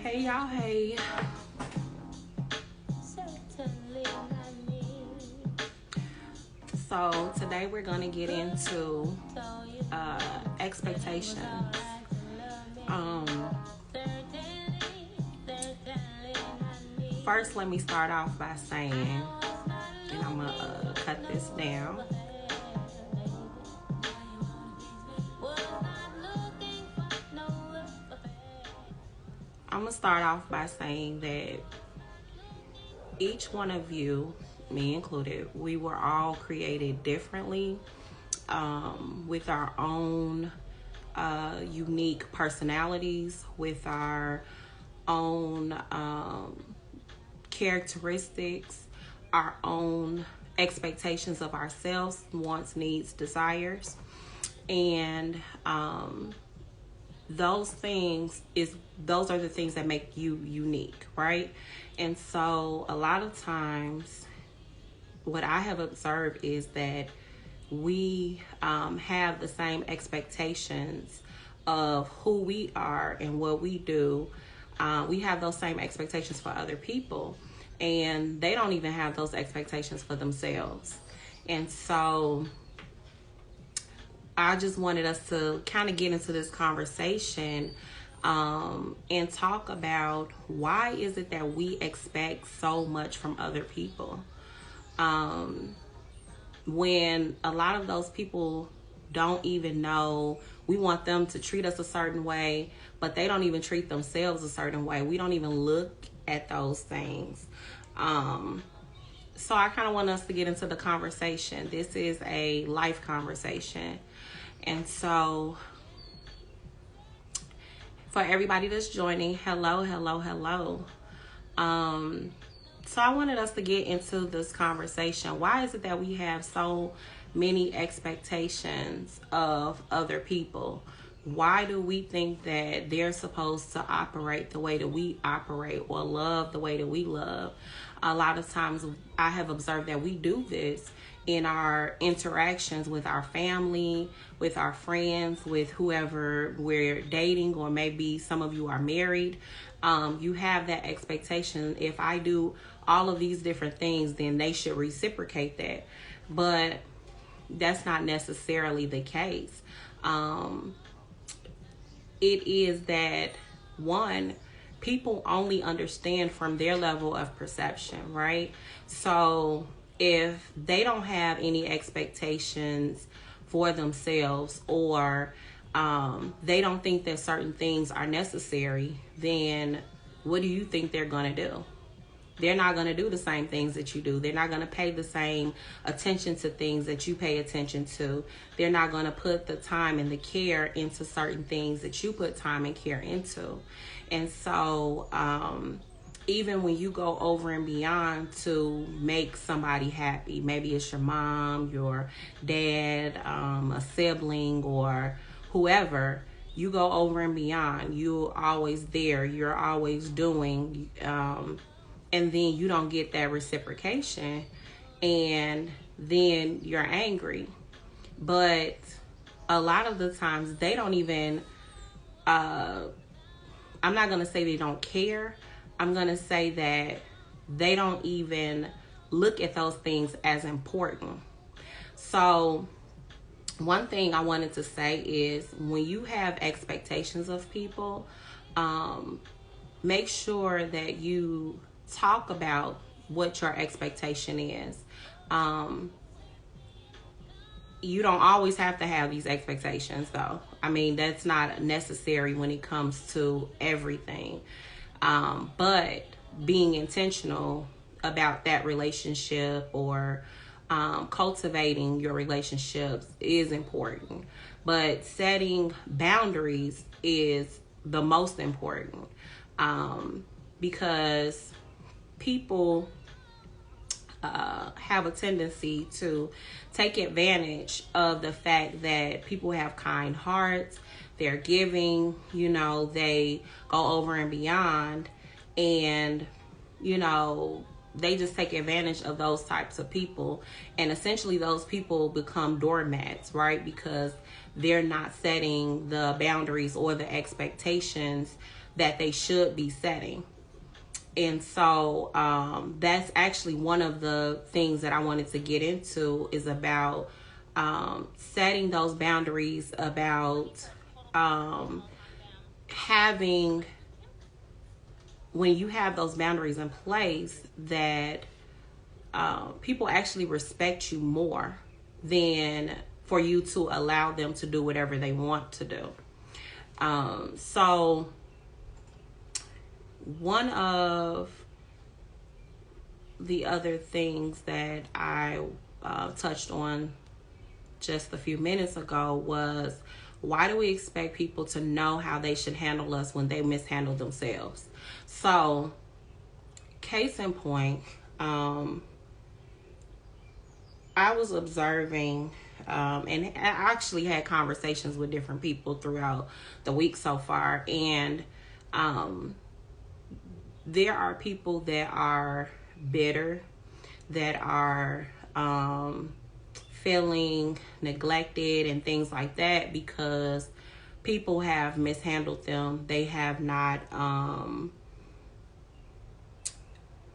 Hey y'all, hey. So today we're gonna get into expectations. First, let me start off by saying, and I'm gonna cut this down. I'm gonna start off by saying that each one of you, me included, we were all created differently, with our own unique personalities, with our own characteristics, our own expectations of ourselves, wants, needs, desires, and those are the things that make you unique, right? And so a lot of times what I have observed is that we have the same expectations of who we are and what we do. We have those same expectations for other people, and they don't even have those expectations for themselves. And so I just wanted us to kind of get into this conversation and talk about why is it that we expect so much from other people, when a lot of those people don't even know. We want them to treat us a certain way, but they don't even treat themselves a certain way. We don't even look at those things. So I kind of want us to get into the conversation. This is a life conversation. And so for everybody that's joining, hello. So I wanted us to get into this conversation. Why is it that we have so many expectations of other people? Why do we think that they're supposed to operate the way that we operate or love the way that we love? A lot of times I have observed that we do this in our interactions with our family, with our friends, with whoever we're dating, or maybe some of you are married. You have that expectation. If I do all of these different things, then they should reciprocate that. But that's not necessarily the case. It is that, one, people only understand from their level of perception, right? So if they don't have any expectations for themselves, or they don't think that certain things are necessary, then what do you think they're going to do? They're not going to do the same things that you do. They're not going to pay the same attention to things that you pay attention to. They're not going to put the time and the care into certain things that you put time and care into. And so even when you go over and beyond to make somebody happy, maybe it's your mom, your dad, a sibling, or whoever, you go over and beyond. You're always there. You're always doing, and then you don't get that reciprocation, and then you're angry. But a lot of the times they don't even, I'm not going to say they don't care. I'm going to say that they don't even look at those things as important. So one thing I wanted to say is, when you have expectations of people, make sure that you talk about what your expectation is. You don't always have to have these expectations, though. I mean, that's not necessary when it comes to everything. But being intentional about that relationship, or cultivating your relationships, is important. But setting boundaries is the most important, because people have a tendency to take advantage of the fact that people have kind hearts, they're giving, they go over and beyond, and, they just take advantage of those types of people. And essentially those people become doormats, right? Because they're not setting the boundaries or the expectations that they should be setting. And so that's actually one of the things that I wanted to get into, is about setting those boundaries, about having, when you have those boundaries in place, that people actually respect you more than for you to allow them to do whatever they want to do. So one of the other things that I touched on just a few minutes ago was, why do we expect people to know how they should handle us when they mishandle themselves? So, case in point, I was observing, and I actually had conversations with different people throughout the week so far, and there are people that are bitter, that are feeling neglected and things like that because people have mishandled them. They have not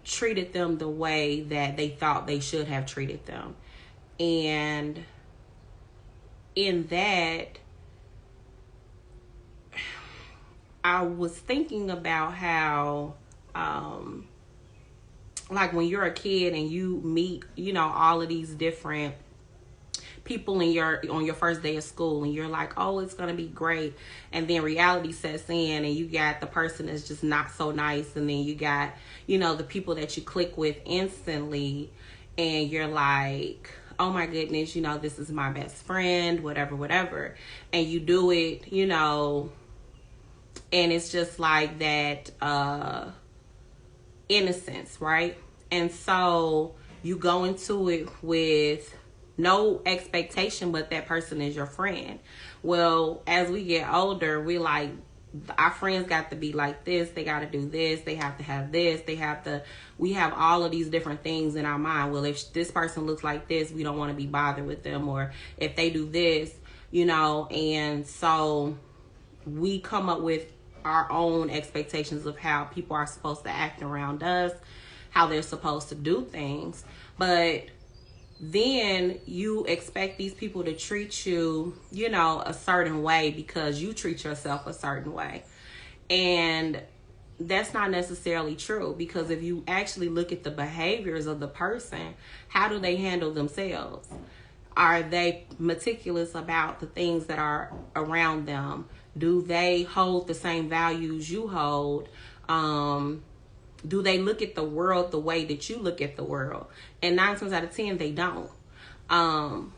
treated them the way that they thought they should have treated them. And in that, I was thinking about how like when you're a kid and you meet, all of these different people on your first day of school, and you're like, oh, it's gonna be great, and then reality sets in, and you got the person that's just not so nice, and then you got the people that you click with instantly, and you're like, oh my goodness, this is my best friend, whatever, and you do it, and it's just like that innocence, right? And so you go into it with no expectation but that person is your friend. Well, as we get older, we like, our friends got to be like this, they got to do this, they have to have this, we have all of these different things in our mind. Well, if this person looks like this, we don't want to be bothered with them, or if they do this, and so we come up with our own expectations of how people are supposed to act around us, how they're supposed to do things. But then you expect these people to treat you, a certain way because you treat yourself a certain way. And that's not necessarily true, because if you actually look at the behaviors of the person, how do they handle themselves? Are they meticulous about the things that are around them? Do they hold the same values you hold? Do they look at the world the way that you look at the world? And 9 times out of 10, they don't. And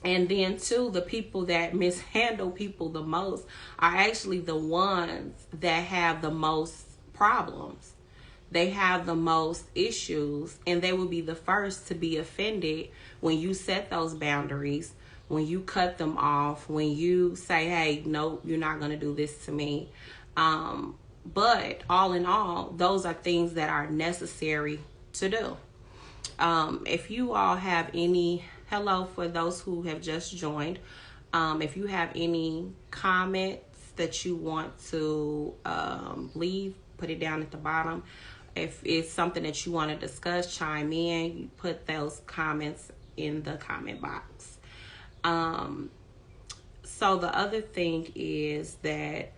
then too, the people that mishandle people the most are actually the ones that have the most problems. They have the most issues, and they will be the first to be offended when you set those boundaries, when you cut them off, when you say, hey, no, you're not going to do this to me. But all in all, those are things that are necessary to do. If you all have any, hello for those who have just joined. If you have any comments that you want to leave, put it down at the bottom. If it's something that you want to discuss, chime in. You put those comments in the comment box. So the other thing is that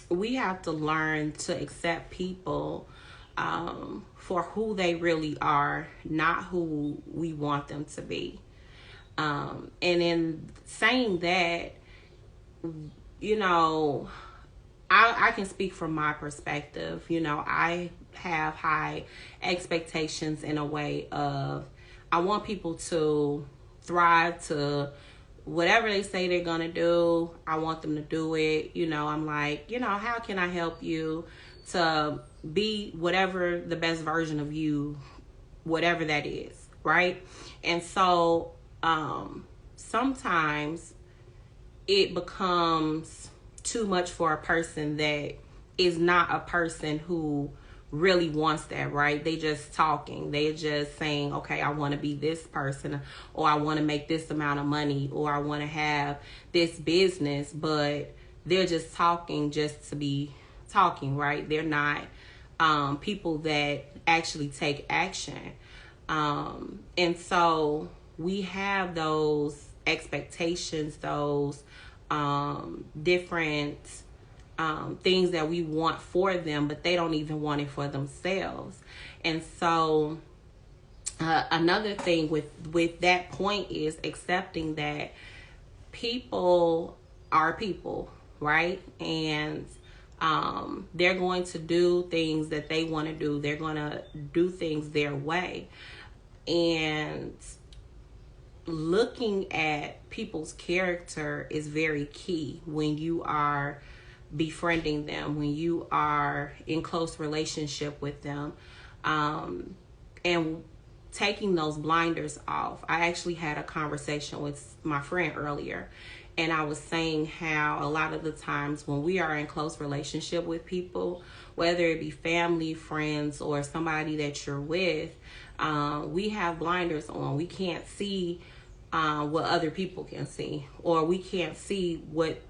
we have to learn to accept people for who they really are, not who we want them to be. And in saying that, I can speak from my perspective. I have high expectations in a way of, I want people to thrive, to whatever they say they're going to do, I want them to do it. I'm like, how can I help you to be whatever the best version of you, whatever that is, right? And so sometimes it becomes too much for a person that is not a person who really wants that, right? They just talking. They're just saying, okay, I want to be this person, or I want to make this amount of money, or I want to have this business, but they're just talking just to be talking, right? They're not people that actually take action. And so we have those expectations, those different things that we want for them, but they don't even want it for themselves. And so another thing with that point is accepting that people are people, right? And they're going to do things that they want to do. They're going to do things their way. And looking at people's character is very key when you are befriending them, when you are in close relationship with them, and taking those blinders off. I actually had a conversation with my friend earlier, and I was saying how a lot of the times when we are in close relationship with people, whether it be family, friends, or somebody that you're with, we have blinders on. We can't see what other people can see, or we can't see what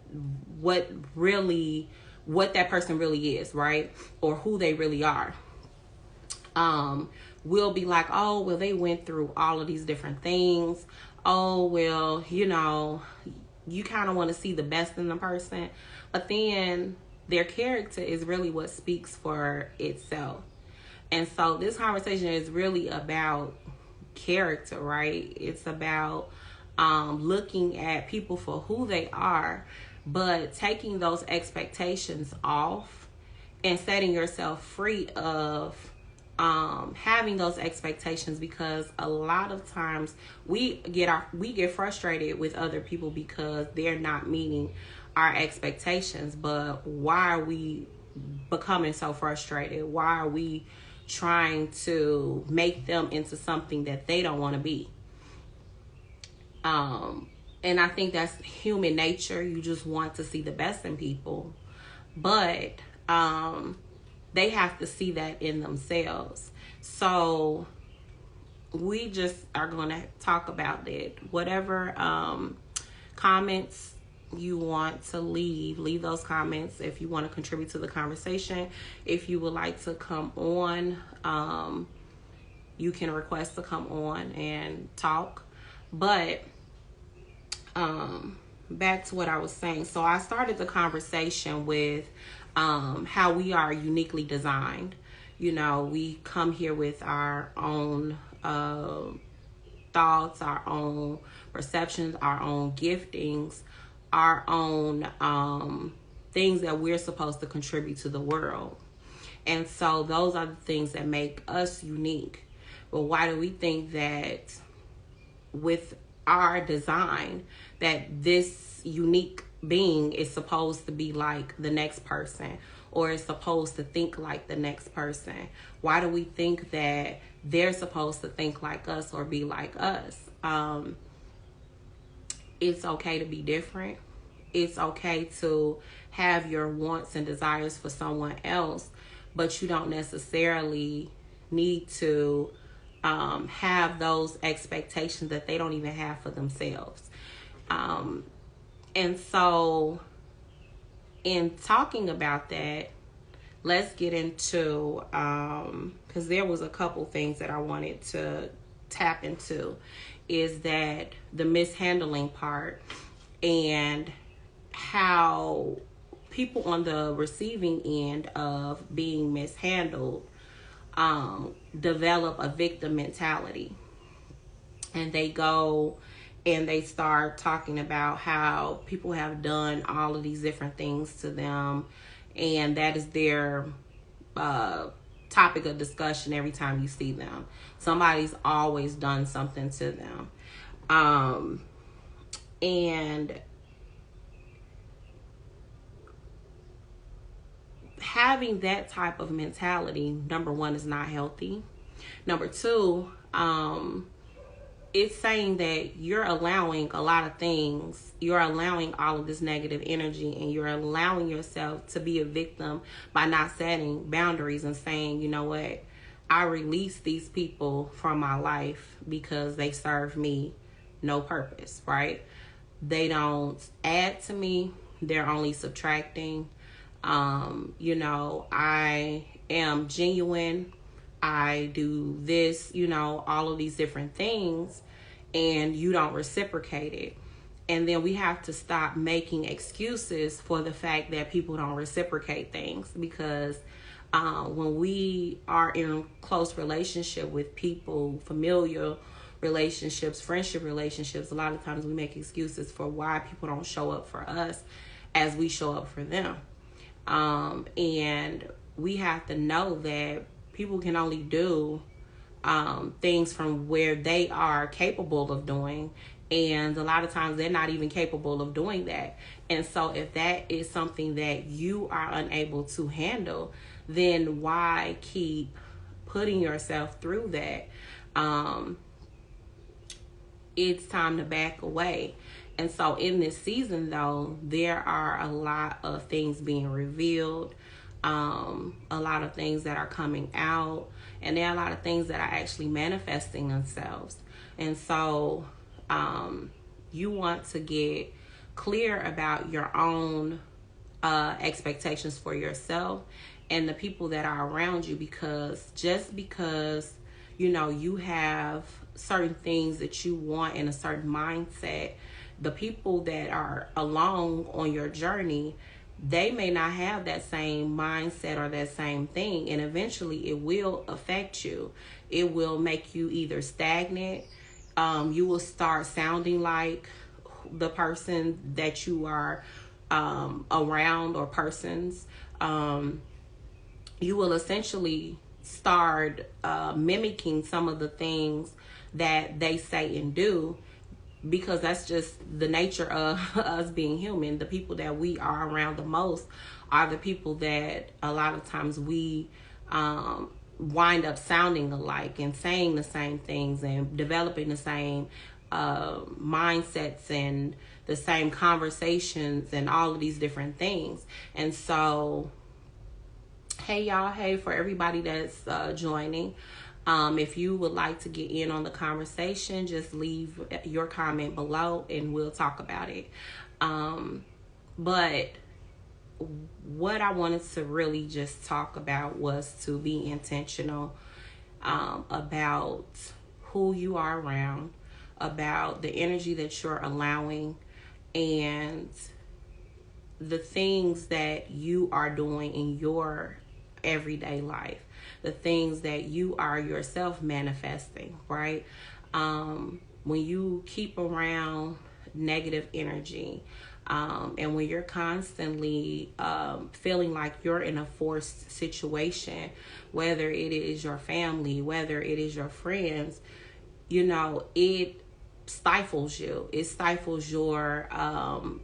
that person really is, right? Or who they really are. We'll be like, oh, well, they went through all of these different things. Oh, well, you kind of want to see the best in the person, but then their character is really what speaks for itself. And so this conversation is really about character, right? It's about looking at people for who they are, but taking those expectations off and setting yourself free of having those expectations, because a lot of times we get frustrated with other people because they're not meeting our expectations. But why are we becoming so frustrated? Why are we trying to make them into something that they don't want to be? And I think that's human nature. You just want to see the best in people, but they have to see that in themselves. So we just are going to talk about that. Whatever comments you want to leave those comments. If you want to contribute to the conversation, if you would like to come on, you can request to come on and talk. But back to what I was saying. So I started the conversation with how we are uniquely designed. We come here with our own thoughts, our own perceptions, our own giftings, our own things that we're supposed to contribute to the world. And so those are the things that make us unique. But why do we think that with our design that this unique being is supposed to be like the next person, or is supposed to think like the next person? Why do we think that they're supposed to think like us or be like us? It's okay to be different. It's okay to have your wants and desires for someone else, but you don't necessarily need to have those expectations that they don't even have for themselves. And so in talking about that, let's get into, because there was a couple things that I wanted to tap into, is that the mishandling part and how people on the receiving end of being mishandled develop a victim mentality. And they go and they start talking about how people have done all of these different things to them, and that is their topic of discussion every time you see them. Somebody's always done something to them. And having that type of mentality, number one, is not healthy. Number two, it's saying that you're allowing a lot of things. You're allowing all of this negative energy, and you're allowing yourself to be a victim by not setting boundaries and saying, you know what, I release these people from my life because they serve me no purpose, right? They don't add to me. they're only subtracting. I am genuine. I do this, all of these different things, and you don't reciprocate it. And then we have to stop making excuses for the fact that people don't reciprocate things, because when we are in close relationship with people, familial relationships, friendship relationships, a lot of times we make excuses for why people don't show up for us as we show up for them. And we have to know that people can only do things from where they are capable of doing. And a lot of times they're not even capable of doing that. And so if that is something that you are unable to handle, then why keep putting yourself through that? It's time to back away. And so in this season, though, there are a lot of things being revealed, a lot of things that are coming out, and there are a lot of things that are actually manifesting themselves. And so you want to get clear about your own expectations for yourself and the people that are around you, because just because you have certain things that you want in a certain mindset, the people that are along on your journey, they may not have that same mindset or that same thing, and eventually it will affect you. It will make you either stagnant. You will start sounding like the person that you are around, or persons. You will essentially start mimicking some of the things that they say and do, because that's just the nature of us being human. The people that we are around the most are the people that a lot of times we wind up sounding alike and saying the same things and developing the same mindsets and the same conversations and all of these different things. And so, hey y'all, hey for everybody that's joining. If you would like to get in on the conversation, just leave your comment below and we'll talk about it. But what I wanted to really just talk about was to be intentional about who you are around, about the energy that you're allowing, and the things that you are doing in your everyday life, the things that you are yourself manifesting, right? When you keep around negative energy, and when you're constantly feeling like you're in a forced situation, whether it is your family, whether it is your friends, it stifles you. It stifles your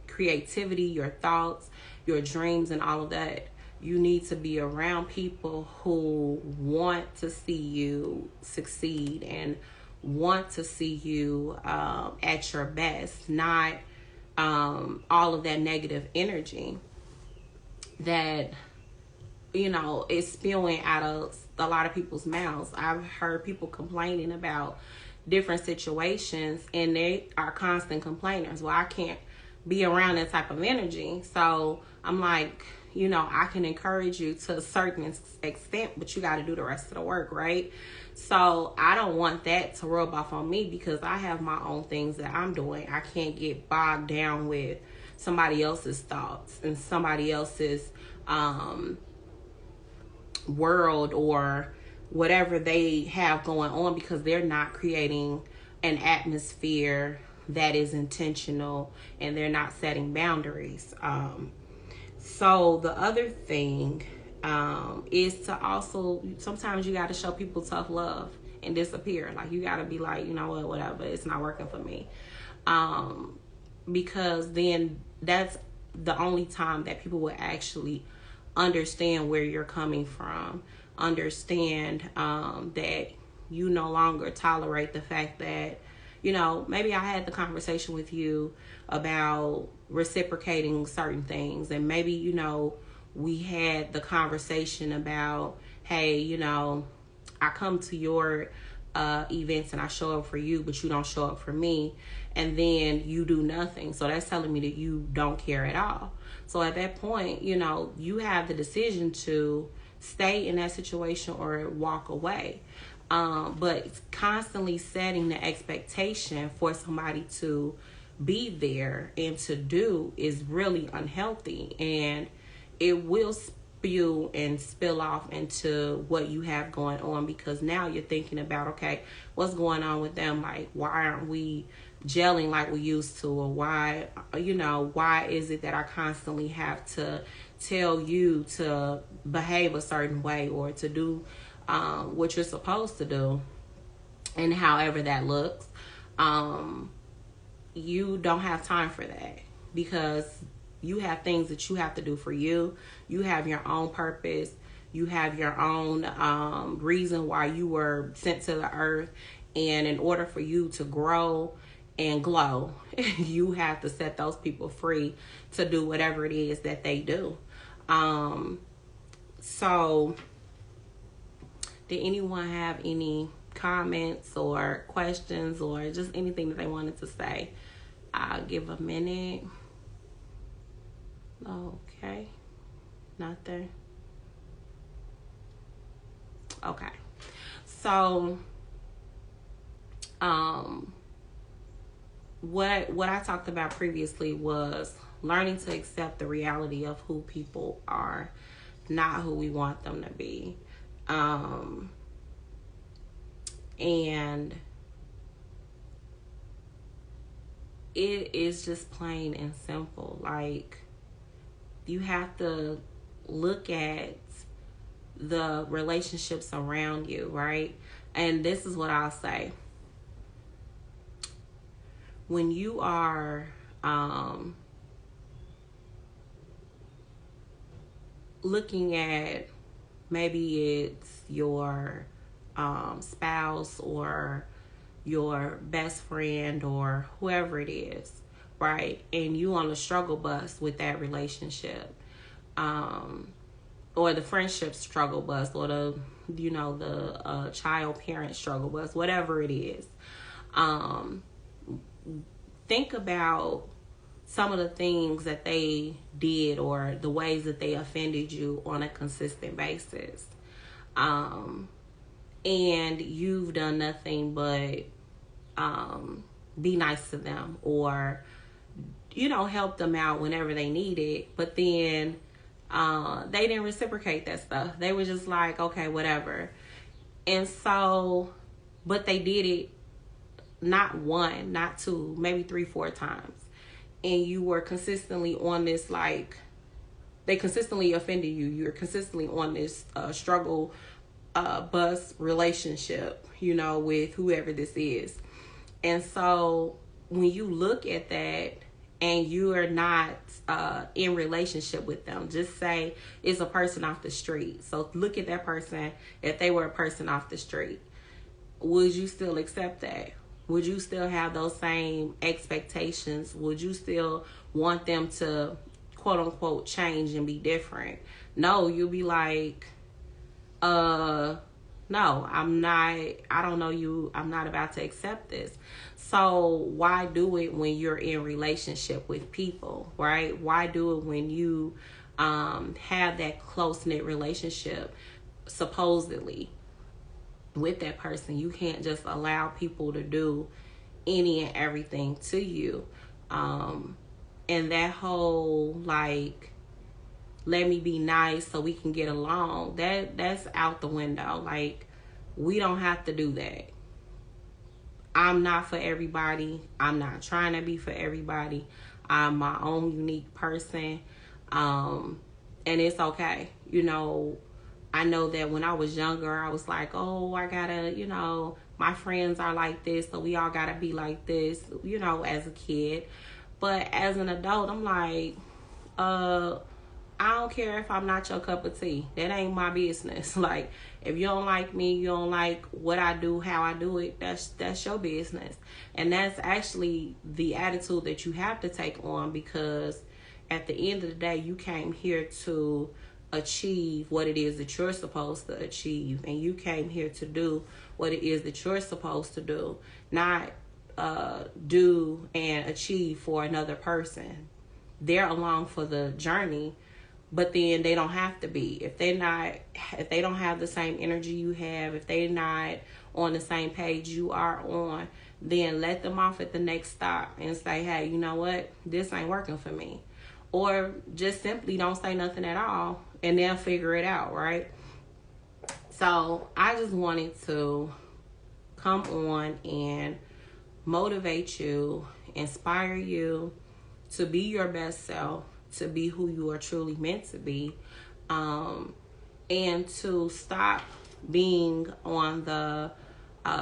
creativity, your thoughts, your dreams, and all of that. You need to be around people who want to see you succeed and want to see you at your best, not all of that negative energy that is spewing out of a lot of people's mouths. I've heard people complaining about different situations, and they are constant complainers. Well, I can't be around that type of energy. So I'm like, I can encourage you to a certain extent, but you got to do the rest of the work, right? So I don't want that to rub off on me, because I have my own things that I'm doing. I can't get bogged down with somebody else's thoughts and somebody else's world or whatever they have going on, because they're not creating an atmosphere that is intentional and they're not setting boundaries. So the other thing is to also, sometimes you got to show people tough love and disappear. Like, you got to be like, you know what, whatever, it's not working for me. Because then that's the only time that people will actually understand where you're coming from, understand that you no longer tolerate the fact that, maybe I had the conversation with you about reciprocating certain things, and maybe, we had the conversation about, hey, I come to your events and I show up for you, but you don't show up for me, and then you do nothing. So that's telling me that you don't care at all. So at that point, you know, you have the decision to stay in that situation or walk away. But constantly setting the expectation for somebody to be there and to do is really unhealthy, and it will spew and spill off into what you have going on, because now you're thinking about, okay, what's going on with them? Like, why aren't we gelling like we used to? Or why, you know, why is it that I constantly have to tell you to behave a certain way or to do what you're supposed to do, and however that looks? You don't have time for that, because you have things that you have to do for you. You have your own purpose. You have your own reason why you were sent to the earth. And in order for you to grow and glow, you have to set those people free to do whatever it is that they do. So, did anyone have any comments or questions or just anything that they wanted to say? I'll give a minute. Okay. Nothing. Okay. So, what I talked about previously was learning to accept the reality of who people are, not who we want them to be. And it is just plain and simple. Like, you have to look at the relationships around you, right? And this is what I'll say. When you are looking at, maybe it's your spouse or your best friend or whoever it is, right? And you on the struggle bus with that relationship, or the friendship struggle bus, or the, you know, the child parent struggle bus, whatever it is. Think about some of the things that they did or the ways that they offended you on a consistent basis. And you've done nothing but be nice to them, or, you know, help them out whenever they need it. But then they didn't reciprocate that stuff. They were just like, okay, whatever. And so, but they did it not one, not two, maybe 3-4 times. And you were consistently on this, like, they consistently offended you. You're consistently on this struggle bus relationship, you know, with whoever this is. And so when you look at that and you are not in relationship with them, just say it's a person off the street. So look at that person. If they were a person off the street, would you still accept that? Would you still have those same expectations? Would you still want them to, quote unquote, change and be different? No, you'll be like, no, I'm not, I don't know you, I'm not about to accept this. So why do it when you're in relationship with people, right? Why do it when you have that close-knit relationship, supposedly, with that person? You can't just allow people to do any and everything to you. And that whole, like, let me be nice so we can get along, that's out the window. Like, we don't have to do that. I'm not for everybody. I'm not trying to be for everybody. I'm my own unique person. And it's okay. You know, I know that when I was younger, I was like, oh, I gotta, you know, my friends are like this, so we all gotta be like this, you know, as a kid. But as an adult, I'm like, I don't care if I'm not your cup of tea. That ain't my business. Like, if you don't like me, you don't like what I do, how I do it, that's your business. And that's actually the attitude that you have to take on, because at the end of the day, you came here to achieve what it is that you're supposed to achieve. And you came here to do what it is that you're supposed to do, not do and achieve for another person. They're along for the journey, but then they don't have to be. If they don't have the same energy you have, if they're not on the same page you are on, then let them off at the next stop and say, hey, you know what? This ain't working for me. Or just simply don't say nothing at all and they'll figure it out, right? So I just wanted to come on and motivate you, inspire you to be your best self, to be who you are truly meant to be, and to stop being on the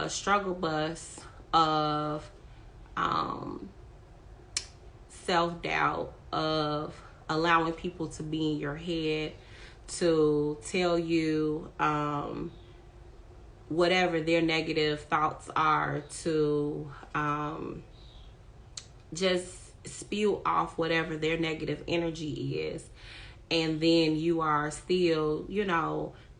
struggle bus of self-doubt, of allowing people to be in your head, to tell you whatever their negative thoughts are, to just spew off whatever their negative energy is, and then you are still,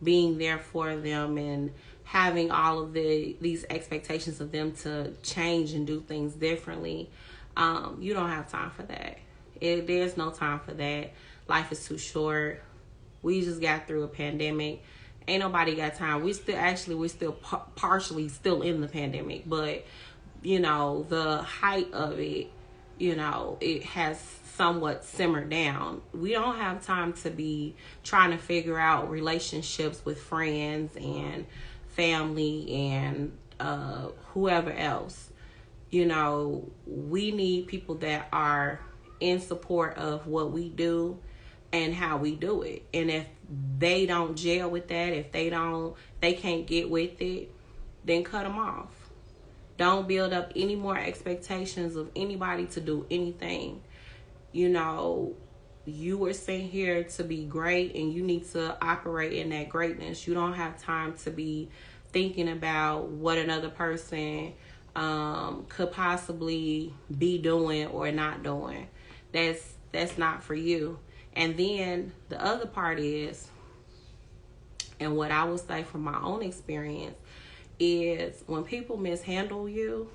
being there for them and having all of these expectations of them to change and do things differently. You don't have time for that. There's no time for that. Life is too short. We just got through a pandemic. Ain't nobody got time. We're still partially still in the pandemic, but the height of it, it has somewhat simmered down. We don't have time to be trying to figure out relationships with friends and family and whoever else. We need people that are in support of what we do and how we do it. And if they don't gel with that, if they can't get with it, then cut them off. Don't build up any more expectations of anybody to do anything. You were sent here to be great, and you need to operate in that greatness. You don't have time to be thinking about what another person could possibly be doing or not doing. That's not for you. And then the other part is, and what I will say from my own experience, is when people mishandle you,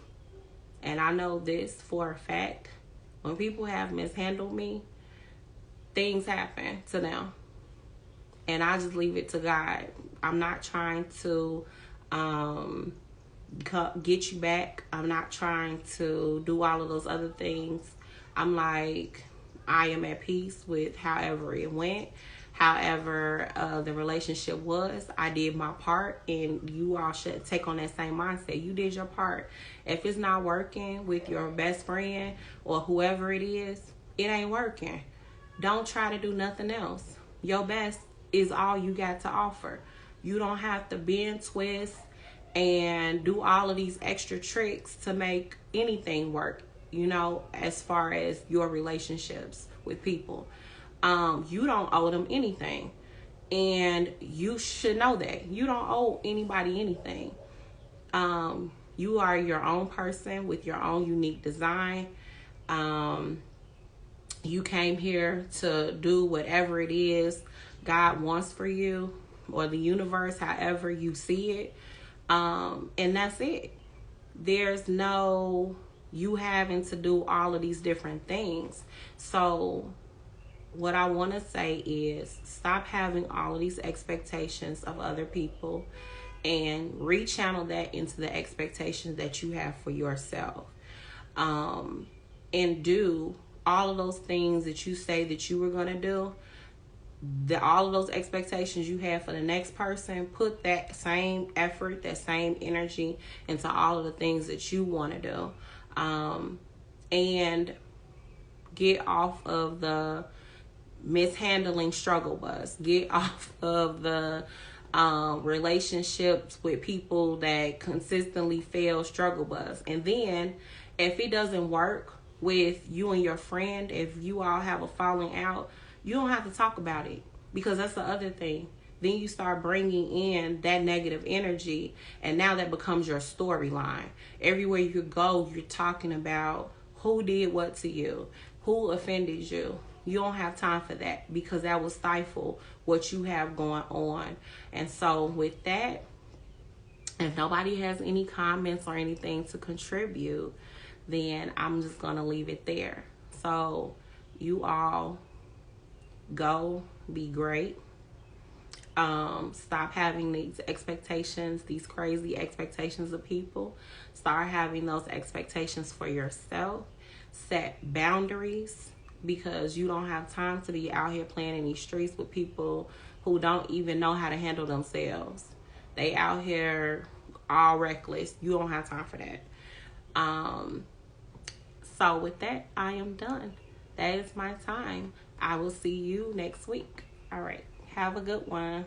and I know this for a fact, when people have mishandled me, things happen to them. And I just leave it to God. I'm not trying to get you back. I'm not trying to do all of those other things. I'm like, I am at peace with however it went, however the relationship was. I did my part, and you all should take on that same mindset. You did your part. If it's not working with your best friend or whoever it is, it ain't working. Don't try to do nothing else. Your best is all you got to offer. You don't have to bend, twist, and do all of these extra tricks to make anything work, as far as your relationships with people. You don't owe them anything. And you should know that. You don't owe anybody anything. You are your own person with your own unique design. You came here to do whatever it is God wants for you, or the universe, however you see it. And that's it. There's no you having to do all of these different things. So what I want to say is, stop having all of these expectations of other people and rechannel that into the expectations that you have for yourself. And do all of those things that you say that you were going to do. All of those expectations you have for the next person, put that same effort, that same energy into all of the things that you want to do. And get off of the mishandling struggle bus. Get off of the relationships with people that consistently fail struggle bus. And then if it doesn't work with you and your friend, if you all have a falling out, you don't have to talk about it, because that's the other thing. Then you start bringing in that negative energy, and now that becomes your storyline. Everywhere you go, you're talking about who did what to you, who offended you, You don't have time for that, because that will stifle what you have going on. And so with that, if nobody has any comments or anything to contribute, then I'm just going to leave it there. So you all go be great. Stop having these expectations, these crazy expectations of people. Start having those expectations for yourself. Set boundaries, because you don't have time to be out here playing in these streets with people who don't even know how to handle themselves. They out here all reckless. You don't have time for that. So with that, I am done. That is my time. I will see you next week. All right. Have a good one.